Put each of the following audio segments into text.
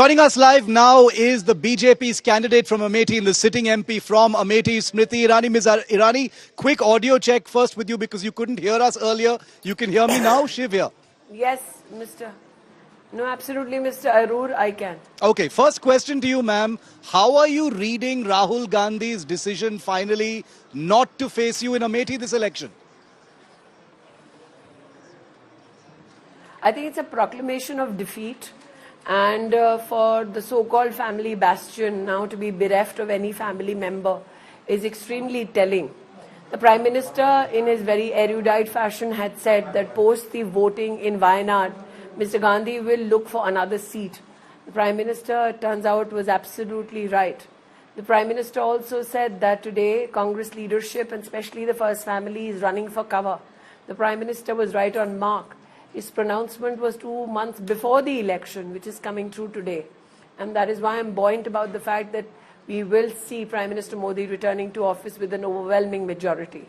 Joining us live now is the BJP's candidate from Amethi and the sitting MP from Amethi, Smriti Irani. Ms. Irani, quick audio check first with you because you couldn't hear us earlier. You can hear me now, Shiv here. Yes, Mr. No, absolutely, Mr. Arur, I can. Okay, first question to you, ma'am. How are you reading Rahul Gandhi's decision finally not to face you in Amethi this election? I think it's a proclamation of defeat. And for the so-called family bastion now to be bereft of any family member is extremely telling. The Prime Minister, in his very erudite fashion, had said that post the voting in Wayanad, Mr. Gandhi will look for another seat. The Prime Minister, it turns out, was absolutely right. The Prime Minister also said that today Congress leadership and especially the First Family is running for cover. The Prime Minister was right on mark. His pronouncement was 2 months before the election, which is coming through today. And that is why I'm buoyant about the fact that we will see Prime Minister Modi returning to office with an overwhelming majority.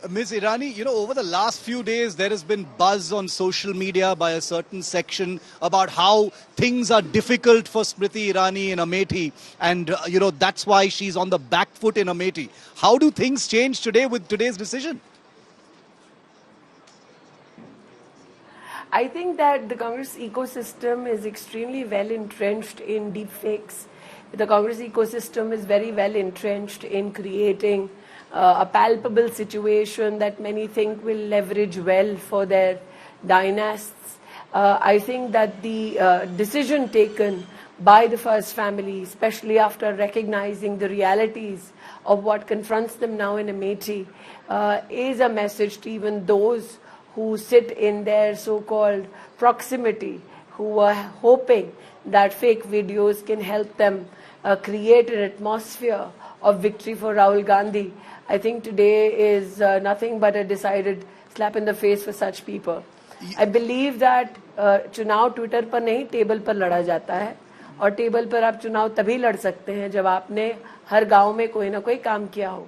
Ms. Irani, you know, over the last few days, there has been buzz on social media by a certain section about how things are difficult for Smriti Irani in Amethi. And, that's why she's on the back foot in Amethi. How do things change today with today's decision? I think that the Congress ecosystem is extremely well entrenched in deepfakes. The Congress ecosystem is very well entrenched in creating a palpable situation that many think will leverage well for their dynasts. I think that the decision taken by the First Family, especially after recognizing the realities of what confronts them now in Amethi, is a message to even those who sit in their so-called proximity, who are hoping that fake videos can help them create an atmosphere of victory for Rahul Gandhi. I think today is nothing but a decided slap in the face for such people. I believe that चुनाव Twitter पर नहीं table पर लड़ा जाता है और table पर आप चुनाव तभी लड़ सकते हैं जब आपने हर गांव में कोई ना कोई काम किया हो.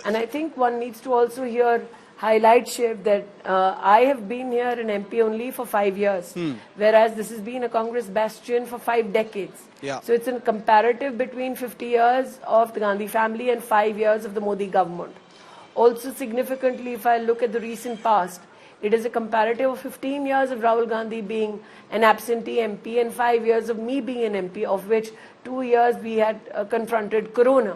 And I think one needs to also hear highlight, Shiv, that I have been here an MP only for 5 years, whereas this has been a Congress bastion for 5 decades. Yeah. So it's a comparative between 50 years of the Gandhi family and 5 years of the Modi government. Also significantly, if I look at the recent past, it is a comparative of 15 years of Rahul Gandhi being an absentee MP and 5 years of me being an MP, of which 2 years we had confronted Corona.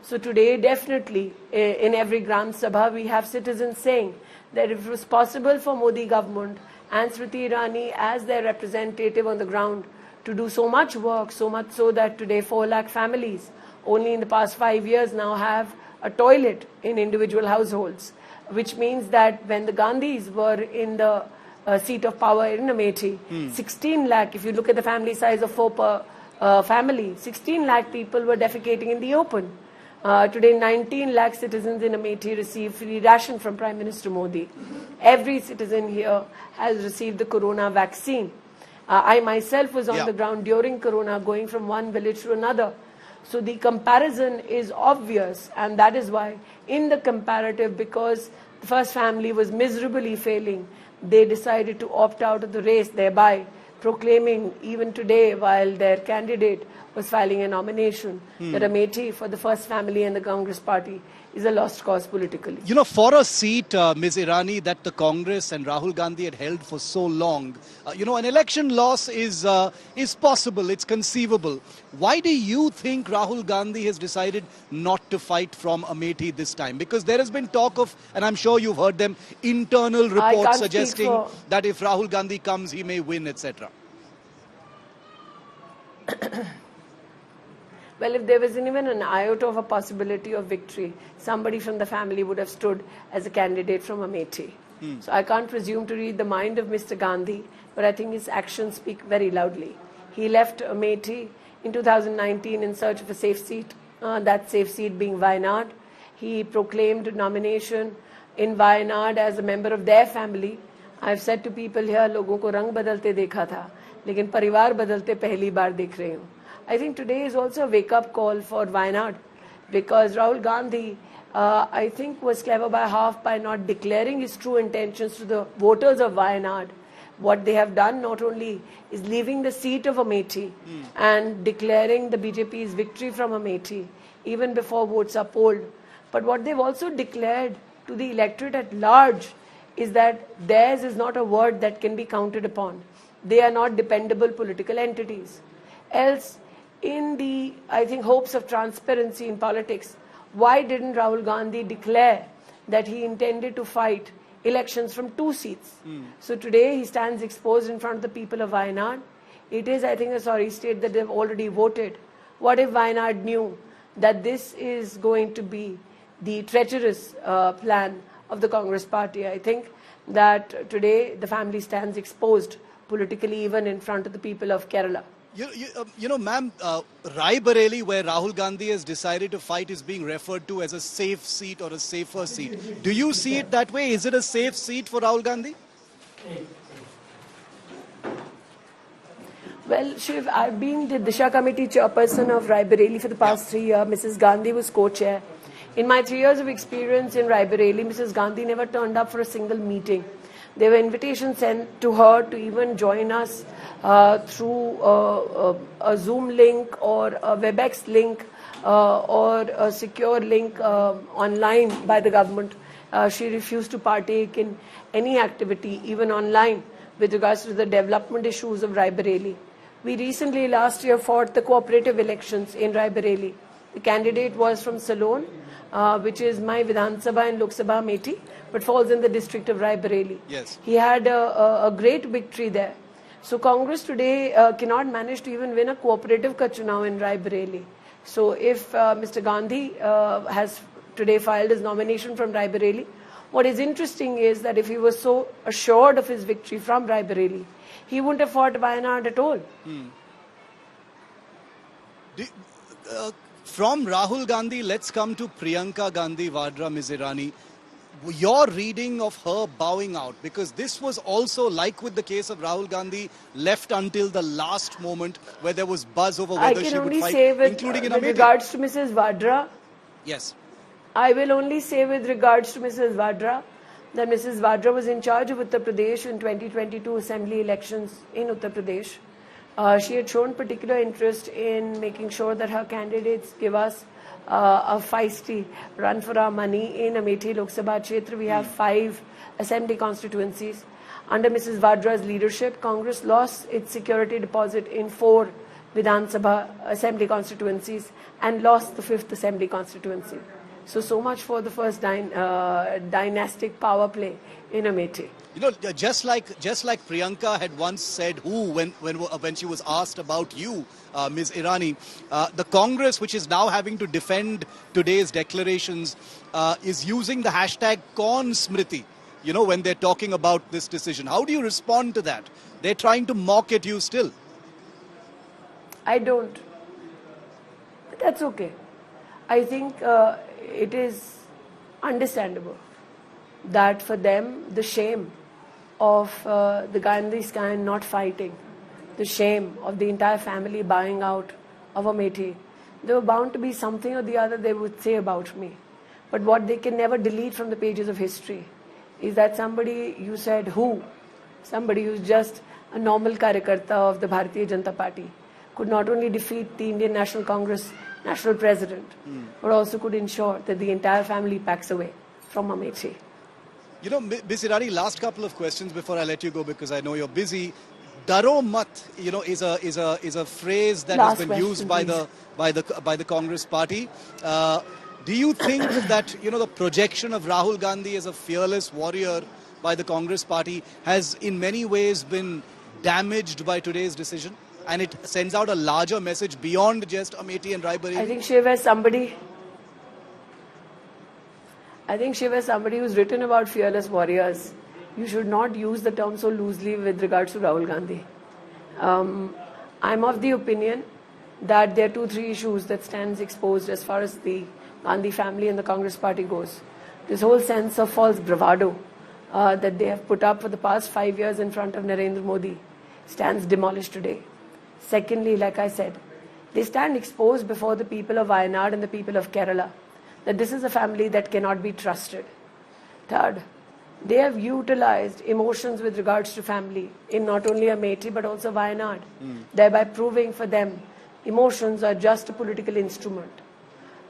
So today, definitely, in every Gram Sabha, we have citizens saying that if it was possible for Modi government and Smriti Irani as their representative on the ground to do so much work, so much so that today 4 lakh families only in the past 5 years now have a toilet in individual households, which means that when the Gandhis were in the seat of power in Amethi, 16 lakh, if you look at the family size of 4 per family, 16 lakh people were defecating in the open. Today, 19 lakh citizens in Amethi receive free ration from Prime Minister Modi. Every citizen here has received the Corona vaccine. I myself was on the ground during Corona, going from one village to another. So the comparison is obvious, and that is why in the comparative, because the First Family was miserably failing, they decided to opt out of the race, thereby proclaiming even today while their candidate was filing a nomination that Amethi for the First Family and the Congress party is a lost cause politically. You know, for a seat, Ms. Irani, that the Congress and Rahul Gandhi had held for so long, an election loss is possible, it's conceivable. Why do you think Rahul Gandhi has decided not to fight from Amethi this time? Because there has been talk of, and I'm sure you've heard them, internal reports suggesting that if Rahul Gandhi comes, he may win, etc. Well, if there wasn't even an iota of a possibility of victory, somebody from the family would have stood as a candidate from Amethi. So I can't presume to read the mind of Mr. Gandhi, but I think his actions speak very loudly. He left Amethi in 2019 in search of a safe seat, that safe seat being Wayanad. He proclaimed nomination in Wayanad as a member of their family. I've said to people here, लोगों को रंग बदलते देखा था, लेकिन परिवार बदलते पहली बार देख रही हूँ. I think today is also a wake-up call for Wayanad, because Rahul Gandhi, I think, was clever by half by not declaring his true intentions to the voters of Wayanad, What they have done not only is leaving the seat of Amethi and declaring the BJP's victory from Amethi even before votes are polled, but what they've also declared to the electorate at large is that theirs is not a word that can be counted upon. They are not dependable political entities. Else, in the, I think, hopes of transparency in politics, why didn't Rahul Gandhi declare that he intended to fight elections from 2 seats? So today he stands exposed in front of the people of Wayanad. It is, I think, a sorry state that they've already voted. What if Wayanad knew that this is going to be the treacherous plan of the Congress party? I think that today the family stands exposed politically even in front of the people of Kerala. You know, ma'am, Rai Bareli, where Rahul Gandhi has decided to fight, is being referred to as a safe seat or a safer seat. Do you see it that way? Is it a safe seat for Rahul Gandhi? Well, Shiv, I've been the Disha Committee chairperson of Rai Bareli for the past 3 years. Mrs. Gandhi was co-chair. In my 3 years of experience in Rai Bareli, Mrs. Gandhi never turned up for a single meeting. There were invitations sent to her to even join us through a Zoom link or a WebEx link or a secure link online by the government. She refused to partake in any activity, even online, with regards to the development issues of Rai Bareli. We recently, last year, fought the cooperative elections in Rai Bareli. The candidate was from Salon, which is my Vidhan Sabha and Lok Sabha Amethi, but falls in the district of Rai Bareli. Yes. He had a great victory there. So Congress today cannot manage to even win a cooperative ka chunav in Rai Bareli. So if Mr. Gandhi has today filed his nomination from Rai Bareli, what is interesting is that if he was so assured of his victory from Rai Bareli, he wouldn't have fought Wayanad at all. From Rahul Gandhi, let's come to Priyanka Gandhi Vadra, Ms. Irani. Your reading of her bowing out, because this was also, like with the case of Rahul Gandhi, left until the last moment where there was buzz over whether she would fight, including in Amethi. With regards to Mrs. Vadra, yes, I will only say with regards to Mrs. Vadra that Mrs. Vadra was in charge of Uttar Pradesh in 2022 assembly elections in Uttar Pradesh. She had shown particular interest in making sure that her candidates give us a feisty run for our money. In Amethi Lok Sabha Kshetra, we have 5 assembly constituencies. Under Mrs. Vadra's leadership, Congress lost its security deposit in 4 Vidhan Sabha assembly constituencies and lost the 5th assembly constituency. So much for the first dynastic power play in Amethi. You know, just like Priyanka had once said, when she was asked about you, Ms. Irani, the Congress, which is now having to defend today's declarations, is using the hashtag Kaun Smriti, you know, when they're talking about this decision. How do you respond to that? They're trying to mock at you still. I don't. But that's okay. I think it is understandable that for them, the shame of the Gandhi's kind not fighting, the shame of the entire family buying out of Amethi, there were bound to be something or the other they would say about me. But what they can never delete from the pages of history is that somebody, you said who, somebody who's just a normal karyakarta of the Bharatiya Janata Party, could not only defeat the Indian National Congress national president, but also could ensure that the entire family packs away from Amethi. You know, Ms. Irani, last couple of questions before I let you go, because I know you're busy. Daro mat, you know, is a phrase that has been used by the Congress party. Do you think that, you know, the projection of Rahul Gandhi as a fearless warrior by the Congress party has in many ways been damaged by today's decision, and it sends out a larger message beyond just Amethi and Rai Bareli? I think Shiv, as somebody who's written about fearless warriors, you should not use the term so loosely with regards to Rahul Gandhi. I'm of the opinion that there are 2-3 issues that stands exposed as far as the Gandhi family and the Congress party goes. This whole sense of false bravado that they have put up for the past 5 years in front of Narendra Modi stands demolished today. Secondly, like I said, they stand exposed before the people of Wayanad and the people of Kerala that this is a family that cannot be trusted. Third, They have utilized emotions with regards to family in not only Amethi but also Wayanad, thereby proving for them emotions are just a political instrument.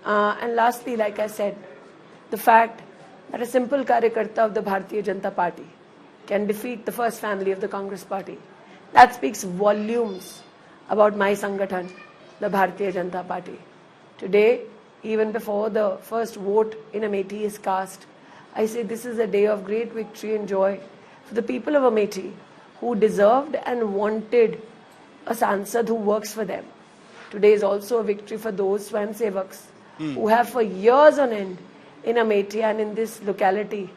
And lastly, like I said, the fact that a simple Karyakarta of the Bharatiya Janata Party can defeat the first family of the Congress Party, that speaks volumes about my Sangathan, the Bharatiya Janata Party. Today, even before the first vote in Amethi is cast, I say this is a day of great victory and joy for the people of Amethi who deserved and wanted a Sansad who works for them. Today is also a victory for those Swayamsevaks who have for years on end in Amethi and in this locality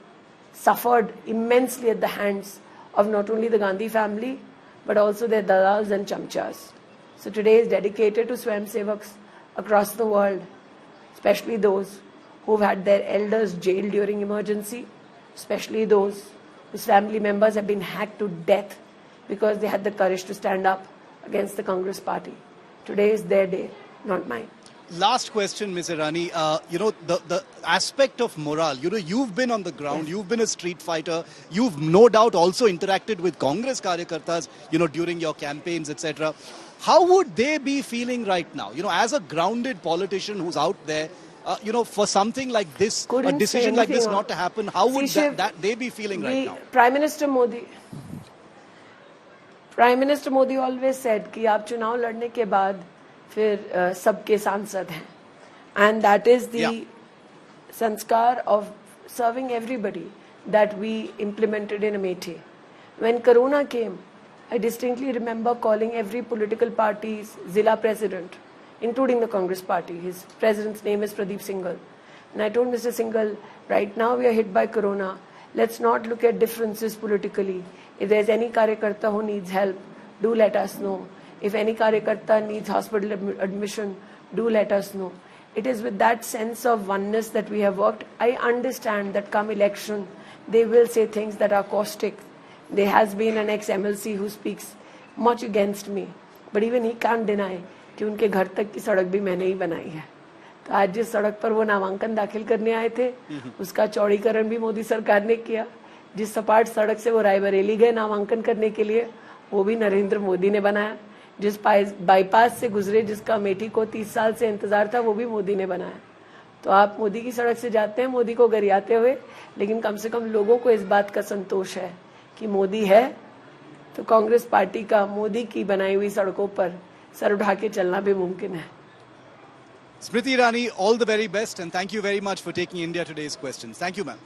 suffered immensely at the hands of not only the Gandhi family but also their dalals and chamchas. So today is dedicated to Swayamsevaks across the world, especially those who've had their elders jailed during emergency, especially those whose family members have been hacked to death because they had the courage to stand up against the Congress party. Today is their day, not mine. Last question, Ms. Irani. The aspect of morale, you've been on the ground, you've been a street fighter, you've no doubt also interacted with Congress Karyakartas, during your campaigns, etc. How would they be feeling right now? As a grounded politician who's out there, for something like this, a decision like this not to happen, how would that they be feeling right now? Prime Minister Modi always said कि आप चुनाव लड़ने के बाद फिर सबके सांसद हैं, and that is the sanskar of serving everybody that we implemented in Amethi. When Corona came, I distinctly remember calling every political party's Zilla president, including the Congress party. His president's name is Pradeep Singhal. And I told Mr. Singhal, right now we are hit by Corona. Let's not look at differences politically. If there's any Karyakarta who needs help, do let us know. If any Karyakarta needs hospital admission, do let us know. It is with that sense of oneness that we have worked. I understand that come election, they will say things that are caustic. There has been an ex-MLC who speaks much against me. But even he can't deny कि उनके घर तक की सड़क भी मैंने ही बनाई है. तो आज जिस सड़क पर वो नामांकन दाखिल करने आए थे, उसका चौड़ीकरण भी मोदी सरकार ने किया. जिस सपाट सड़क से वो रायबरेली गए नामांकन करने के लिए, वो भी नरेंद्र मोदी ने बनाया. जिस बाईपास से गुजरे, जिसका अमेठी को 30 साल से इंतजार था, वो भी मोदी ने बनाया. तो आप मोदी की सड़क से जाते हैं मोदी को गरियाते हुए, लेकिन कम से कम लोगों को इस बात का संतोष है कि मोदी है तो कांग्रेस पार्टी का मोदी की बनाई हुई सड़कों पर सर उठा के चलना भी मुमकिन है. Smriti Irani, all the very best and thank you very much for taking India Today's questions. Thank you, ma'am.